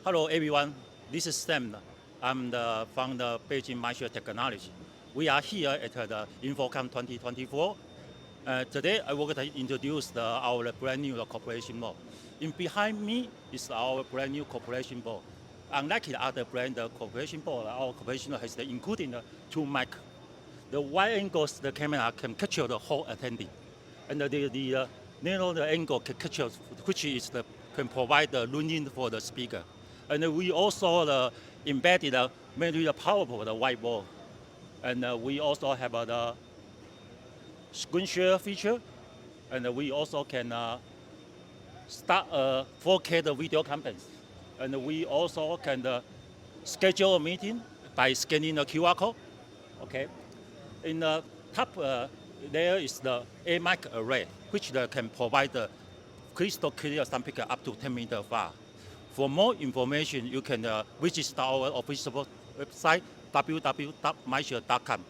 Hello everyone, this is Sam. I'm from the Beijing Mysher Technology. We are here at the InfoComm 2024. Today I would like to introduce our brand new corporation board. Behind me is our brand new corporation board. Unlike the other brand corporation board, our corporation has including two mic. The wide angles the camera can capture the whole attendee, and the narrow the angle can capture, which is can provide the room for the speaker. And we also embedded very powerful the whiteboard, and we also have the screen share feature, and we also can start a 4K video conference, and we also can schedule a meeting by scanning the QR code. Okay, in the top there is the A mic array, which can provide the crystal clear sound pickup up to 10 meters far. For more information, you can visit our official website www.mysher.com.